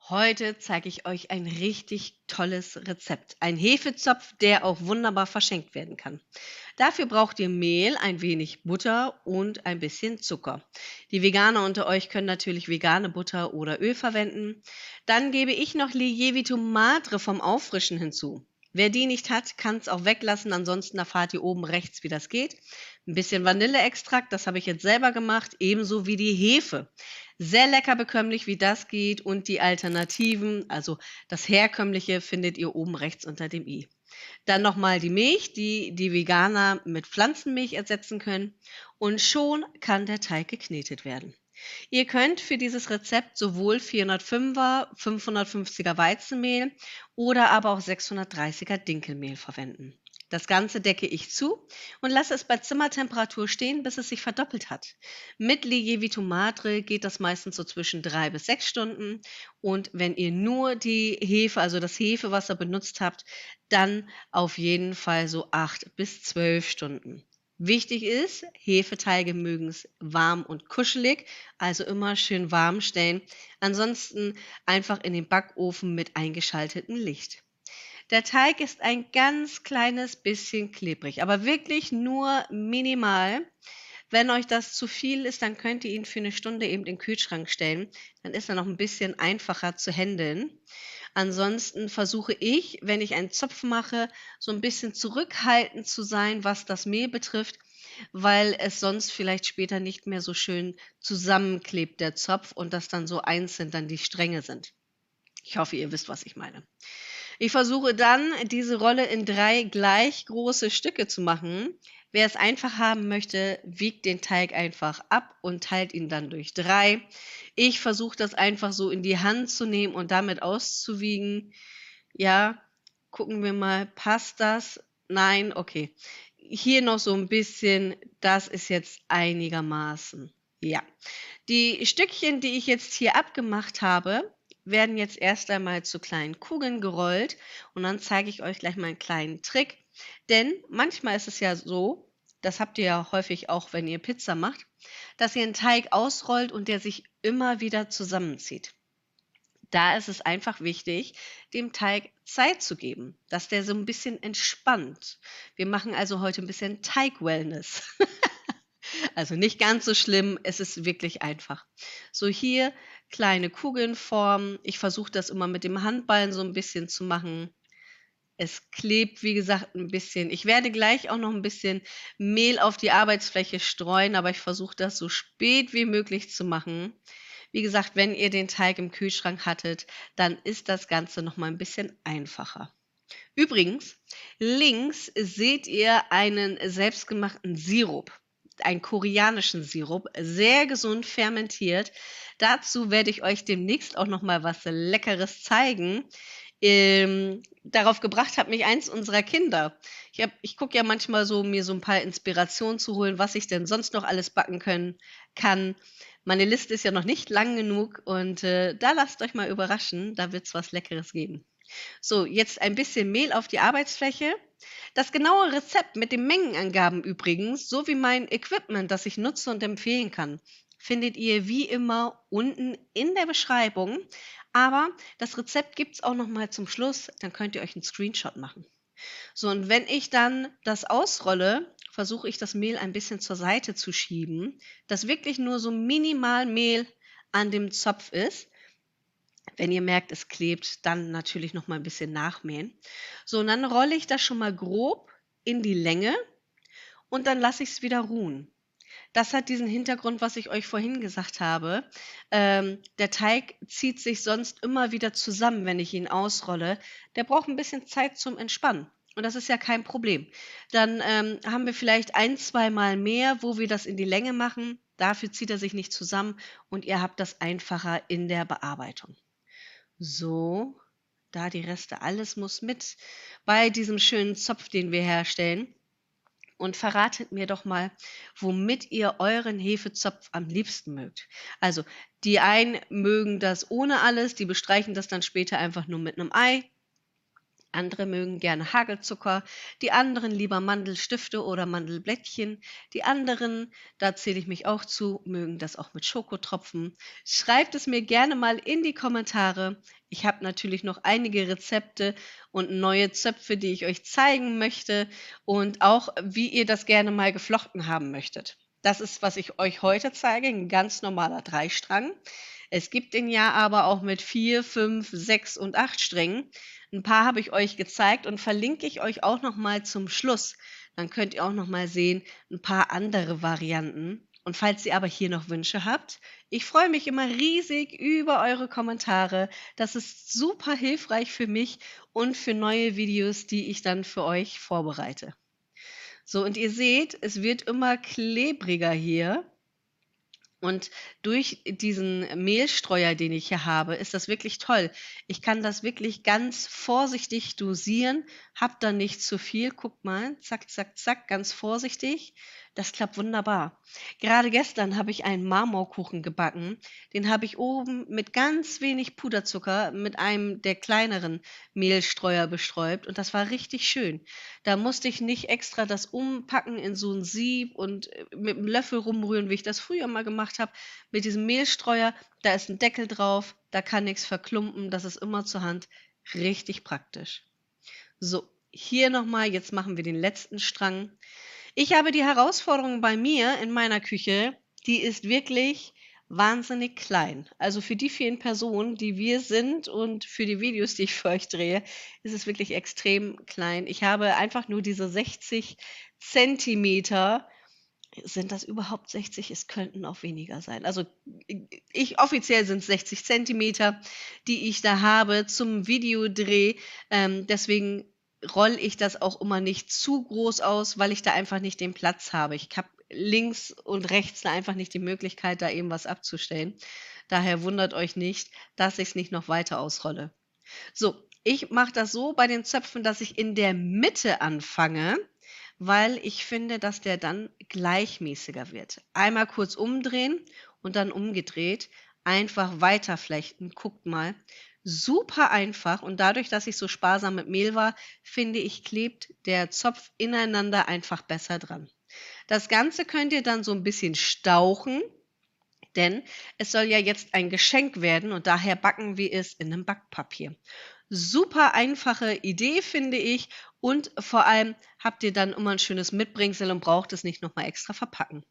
Heute zeige ich euch ein richtig tolles Rezept. Ein Hefezopf, der auch wunderbar verschenkt werden kann. Dafür braucht ihr Mehl, ein wenig Butter und ein bisschen Zucker. Die Veganer unter euch können natürlich vegane Butter oder Öl verwenden. Dann gebe ich noch Lievito Madre vom Auffrischen hinzu. Wer die nicht hat, kann es auch weglassen. Ansonsten erfahrt ihr oben rechts, wie das geht. Ein bisschen Vanilleextrakt, das habe ich jetzt selber gemacht, ebenso wie die Hefe. Sehr lecker bekömmlich, wie das geht, und die Alternativen, also das Herkömmliche, findet ihr oben rechts unter dem i. Dann nochmal die Milch, die die Veganer mit Pflanzenmilch ersetzen können, und schon kann der Teig geknetet werden. Ihr könnt für dieses Rezept sowohl 405er, 550er Weizenmehl oder aber auch 630er Dinkelmehl verwenden. Das Ganze decke ich zu und lasse es bei Zimmertemperatur stehen, bis es sich verdoppelt hat. Mit Lievito Madre geht das meistens so zwischen 3 bis 6 Stunden. Und wenn ihr nur die Hefe, also das Hefewasser benutzt habt, dann auf jeden Fall so 8 bis 12 Stunden. Wichtig ist, Hefeteige mögen es warm und kuschelig, also immer schön warm stellen. Ansonsten einfach in den Backofen mit eingeschaltetem Licht. Der Teig ist ein ganz kleines bisschen klebrig, aber wirklich nur minimal. Wenn euch das zu viel ist, dann könnt ihr ihn für eine Stunde eben in den Kühlschrank stellen. Dann ist er noch ein bisschen einfacher zu händeln. Ansonsten versuche ich, wenn ich einen Zopf mache, so ein bisschen zurückhaltend zu sein, was das Mehl betrifft, weil es sonst vielleicht später nicht mehr so schön zusammenklebt, der Zopf, und dass dann so einzeln dann die Stränge sind. Ich hoffe, ihr wisst, was ich meine. Ich versuche dann, diese Rolle in 3 gleich große Stücke zu machen. Wer es einfach haben möchte, wiegt den Teig einfach ab und teilt ihn dann durch 3. Ich versuche das einfach so in die Hand zu nehmen und damit auszuwiegen. Ja, gucken wir mal, passt das? Nein, okay. Hier noch so ein bisschen, das ist jetzt einigermaßen. Ja. Die Stückchen, die ich jetzt hier abgemacht habe, werden jetzt erst einmal zu kleinen Kugeln gerollt, und dann zeige ich euch gleich mal einen kleinen Trick. Denn manchmal ist es ja so, das habt ihr ja häufig auch, wenn ihr Pizza macht, dass ihr einen Teig ausrollt und der sich immer wieder zusammenzieht. Da ist es einfach wichtig, dem Teig Zeit zu geben, dass der so ein bisschen entspannt. Wir machen also heute ein bisschen Teig-Wellness. Also nicht ganz so schlimm, es ist wirklich einfach. So, hier kleine Kugeln formen. Ich versuche das immer mit dem Handballen so ein bisschen zu machen. Es klebt, wie gesagt, ein bisschen. Ich werde gleich auch noch ein bisschen Mehl auf die Arbeitsfläche streuen, aber ich versuche das so spät wie möglich zu machen. Wie gesagt, wenn ihr den Teig im Kühlschrank hattet, dann ist das Ganze noch mal ein bisschen einfacher. Übrigens, links seht ihr einen selbstgemachten Sirup, einen koreanischen Sirup, sehr gesund fermentiert. Dazu werde ich euch demnächst auch noch mal was Leckeres zeigen. Darauf gebracht hat mich eins unserer Kinder. Ich gucke ja manchmal so, mir so ein paar Inspirationen zu holen, was ich denn sonst noch alles backen kann. Meine Liste ist ja noch nicht lang genug, und da lasst euch mal überraschen, da wird es was Leckeres geben. So, jetzt ein bisschen Mehl auf die Arbeitsfläche. Das genaue Rezept mit den Mengenangaben übrigens, sowie mein Equipment, das ich nutze und empfehlen kann, findet ihr wie immer unten in der Beschreibung. Aber das Rezept gibt es auch noch mal zum Schluss, dann könnt ihr euch einen Screenshot machen. So, und wenn ich dann das ausrolle, versuche ich das Mehl ein bisschen zur Seite zu schieben, dass wirklich nur so minimal Mehl an dem Zopf ist. Wenn ihr merkt, es klebt, dann natürlich noch mal ein bisschen nachmähen. So, und dann rolle ich das schon mal grob in die Länge und dann lasse ich es wieder ruhen. Das hat diesen Hintergrund, was ich euch vorhin gesagt habe. Der Teig zieht sich sonst immer wieder zusammen, wenn ich ihn ausrolle. Der braucht ein bisschen Zeit zum Entspannen. Und das ist ja kein Problem. Dann haben wir vielleicht ein, zweimal mehr, wo wir das in die Länge machen. Dafür zieht er sich nicht zusammen und ihr habt das einfacher in der Bearbeitung. So, da die Reste, alles muss mit bei diesem schönen Zopf, den wir herstellen. Und verratet mir doch mal, womit ihr euren Hefezopf am liebsten mögt. Also, die einen mögen das ohne alles, die bestreichen das dann später einfach nur mit einem Ei. Andere mögen gerne Hagelzucker, die anderen lieber Mandelstifte oder Mandelblättchen. Die anderen, da zähle ich mich auch zu, mögen das auch mit Schokotropfen. Schreibt es mir gerne mal in die Kommentare. Ich habe natürlich noch einige Rezepte und neue Zöpfe, die ich euch zeigen möchte und auch, wie ihr das gerne mal geflochten haben möchtet. Das ist, was ich euch heute zeige, ein ganz normaler Dreistrang. Es gibt den ja aber auch mit 4, 5, 6 und 8 Strängen. Ein paar habe ich euch gezeigt und verlinke ich euch auch noch mal zum Schluss. Dann könnt ihr auch noch mal sehen, ein paar andere Varianten. Und falls ihr aber hier noch Wünsche habt, ich freue mich immer riesig über eure Kommentare. Das ist super hilfreich für mich und für neue Videos, die ich dann für euch vorbereite. So, und ihr seht, es wird immer klebriger hier. Und durch diesen Mehlstreuer, den ich hier habe, ist das wirklich toll. Ich kann das wirklich ganz vorsichtig dosieren, habe da nicht zu viel. Guck mal, zack, zack, zack, ganz vorsichtig. Das klappt wunderbar. Gerade gestern habe ich einen Marmorkuchen gebacken. Den habe ich oben mit ganz wenig Puderzucker mit einem der kleineren Mehlstreuer bestäubt und das war richtig schön. Da musste ich nicht extra das umpacken in so ein Sieb und mit dem Löffel rumrühren, wie ich das früher mal gemacht habe. Mit diesem Mehlstreuer, da ist ein Deckel drauf, da kann nichts verklumpen, das ist immer zur Hand. Richtig praktisch. So, hier nochmal, jetzt machen wir den letzten Strang. Ich habe die Herausforderung bei mir in meiner Küche, die ist wirklich wahnsinnig klein. Also für die vielen Personen, die wir sind und für die Videos, die ich für euch drehe, ist es wirklich extrem klein. Ich habe einfach nur diese 60 Zentimeter. Sind das überhaupt 60? Es könnten auch weniger sein. Also ich offiziell sind es 60 Zentimeter, die ich da habe zum Videodreh. Deswegen rolle ich das auch immer nicht zu groß aus, weil ich da einfach nicht den Platz habe. Ich habe links und rechts da einfach nicht die Möglichkeit, da eben was abzustellen. Daher wundert euch nicht, dass ich es nicht noch weiter ausrolle. So, ich mache das so bei den Zöpfen, dass ich in der Mitte anfange, weil ich finde, dass der dann gleichmäßiger wird. Einmal kurz umdrehen und dann umgedreht, einfach weiterflechten. Guckt mal, super einfach und dadurch, dass ich so sparsam mit Mehl war, finde ich, klebt der Zopf ineinander einfach besser dran. Das Ganze könnt ihr dann so ein bisschen stauchen, denn es soll ja jetzt ein Geschenk werden und daher backen wir es in einem Backpapier. Super einfache Idee, finde ich. Und vor allem habt ihr dann immer ein schönes Mitbringsel und braucht es nicht nochmal extra verpacken.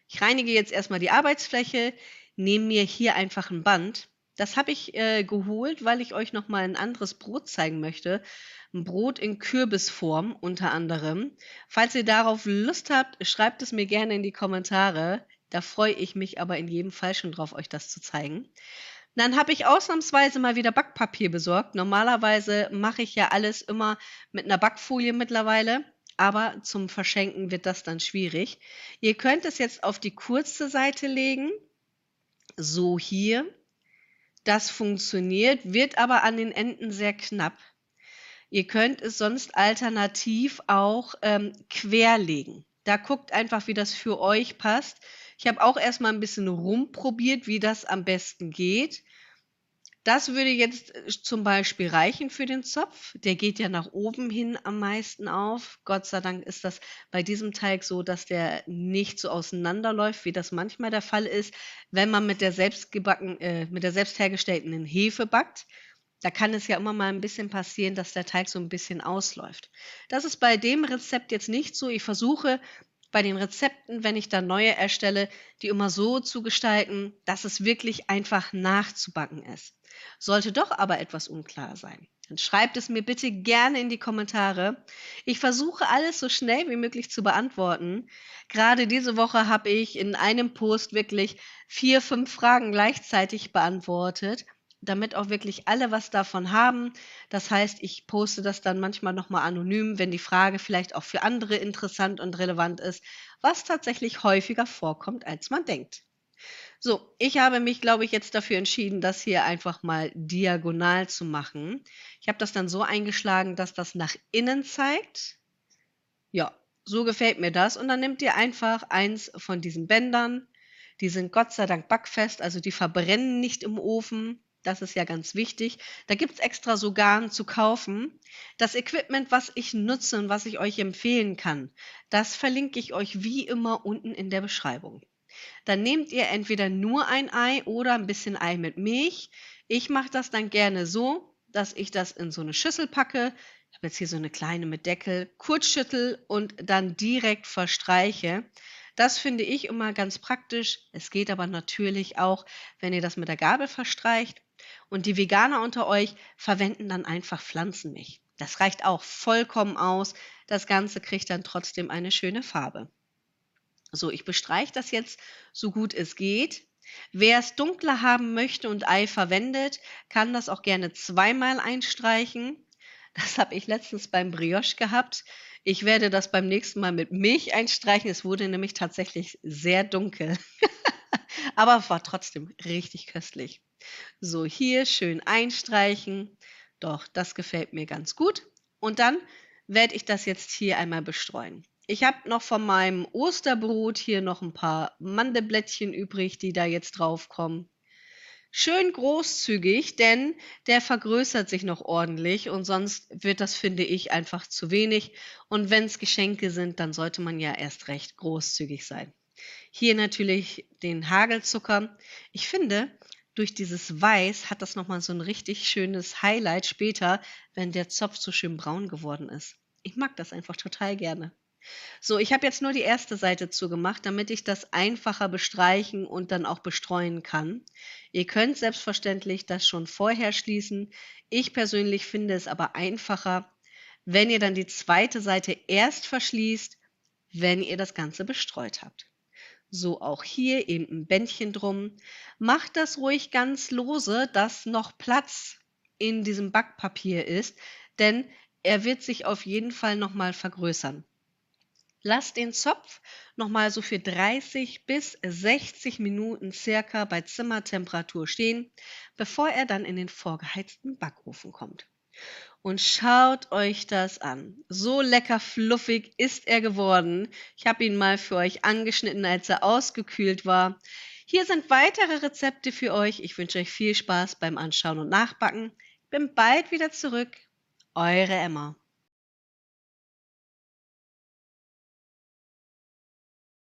Ich reinige jetzt erstmal die Arbeitsfläche, nehme mir hier einfach ein Band. Das habe ich geholt, weil ich euch nochmal ein anderes Brot zeigen möchte. Ein Brot in Kürbisform unter anderem. Falls ihr darauf Lust habt, schreibt es mir gerne in die Kommentare. Da freue ich mich aber in jedem Fall schon drauf, euch das zu zeigen. Dann habe ich ausnahmsweise mal wieder Backpapier besorgt. Normalerweise mache ich ja alles immer mit einer Backfolie mittlerweile, aber zum Verschenken wird das dann schwierig. Ihr könnt es jetzt auf die kurze Seite legen, so hier. Das funktioniert, wird aber an den Enden sehr knapp. Ihr könnt es sonst alternativ auch querlegen. Da guckt einfach, wie das für euch passt. Ich habe auch erst mal ein bisschen rumprobiert, wie das am besten geht. Das würde jetzt zum Beispiel reichen für den Zopf. Der geht ja nach oben hin am meisten auf. Gott sei Dank ist das bei diesem Teig so, dass der nicht so auseinanderläuft, wie das manchmal der Fall ist, wenn man mit der mit der selbst hergestellten Hefe backt. Da kann es ja immer mal ein bisschen passieren, dass der Teig so ein bisschen ausläuft. Das ist bei dem Rezept jetzt nicht so. Ich versuche bei den Rezepten, wenn ich dann neue erstelle, die immer so zu gestalten, dass es wirklich einfach nachzubacken ist. Sollte doch aber etwas unklar sein, dann schreibt es mir bitte gerne in die Kommentare. Ich versuche alles so schnell wie möglich zu beantworten. Gerade diese Woche habe ich in einem Post wirklich 4, 5 Fragen gleichzeitig beantwortet, damit auch wirklich alle was davon haben. Das heißt, ich poste das dann manchmal nochmal anonym, wenn die Frage vielleicht auch für andere interessant und relevant ist, was tatsächlich häufiger vorkommt, als man denkt. So, ich habe mich, glaube ich, jetzt dafür entschieden, das hier einfach mal diagonal zu machen. Ich habe das dann so eingeschlagen, dass das nach innen zeigt. Ja, so gefällt mir das. Und dann nehmt ihr einfach eins von diesen Bändern. Die sind Gott sei Dank backfest, also die verbrennen nicht im Ofen. Das ist ja ganz wichtig. Da gibt es extra so Garn zu kaufen. Das Equipment, was ich nutze und was ich euch empfehlen kann, das verlinke ich euch wie immer unten in der Beschreibung. Dann nehmt ihr entweder nur ein Ei oder ein bisschen Ei mit Milch. Ich mache das dann gerne so, dass ich das in so eine Schüssel packe. Ich habe jetzt hier so eine kleine mit Deckel, kurz schüttel und dann direkt verstreiche. Das finde ich immer ganz praktisch. Es geht aber natürlich auch, wenn ihr das mit der Gabel verstreicht. Und die Veganer unter euch verwenden dann einfach Pflanzenmilch. Das reicht auch vollkommen aus. Das Ganze kriegt dann trotzdem eine schöne Farbe. So, ich bestreiche das jetzt so gut es geht. Wer es dunkler haben möchte und Ei verwendet, kann das auch gerne zweimal einstreichen. Das habe ich letztens beim Brioche gehabt. Ich werde das beim nächsten Mal mit Milch einstreichen. Es wurde nämlich tatsächlich sehr dunkel, aber war trotzdem richtig köstlich. So, hier schön einstreichen. Doch, das gefällt mir ganz gut. Und dann werde ich das jetzt hier einmal bestreuen. Ich habe noch von meinem Osterbrot hier noch ein paar Mandelblättchen übrig, die da jetzt drauf kommen. Schön großzügig, denn der vergrößert sich noch ordentlich und sonst wird das, finde ich, einfach zu wenig. Und wenn es Geschenke sind, dann sollte man ja erst recht großzügig sein. Hier natürlich den Hagelzucker. Ich finde, durch dieses Weiß hat das noch mal so ein richtig schönes Highlight später, wenn der Zopf so schön braun geworden ist. Ich mag das einfach total gerne. So, ich habe jetzt nur die erste Seite zugemacht, damit ich das einfacher bestreichen und dann auch bestreuen kann. Ihr könnt selbstverständlich das schon vorher schließen. Ich persönlich finde es aber einfacher, wenn ihr dann die zweite Seite erst verschließt, wenn ihr das Ganze bestreut habt. So auch hier eben ein Bändchen drum. Macht das ruhig ganz lose, dass noch Platz in diesem Backpapier ist, denn er wird sich auf jeden Fall noch mal vergrößern. Lasst den Zopf noch mal so für 30 bis 60 Minuten circa bei Zimmertemperatur stehen, bevor er dann in den vorgeheizten Backofen kommt. Und schaut euch das an. So lecker fluffig ist er geworden. Ich habe ihn mal für euch angeschnitten, als er ausgekühlt war. Hier sind weitere Rezepte für euch. Ich wünsche euch viel Spaß beim Anschauen und Nachbacken. Ich bin bald wieder zurück. Eure Emma.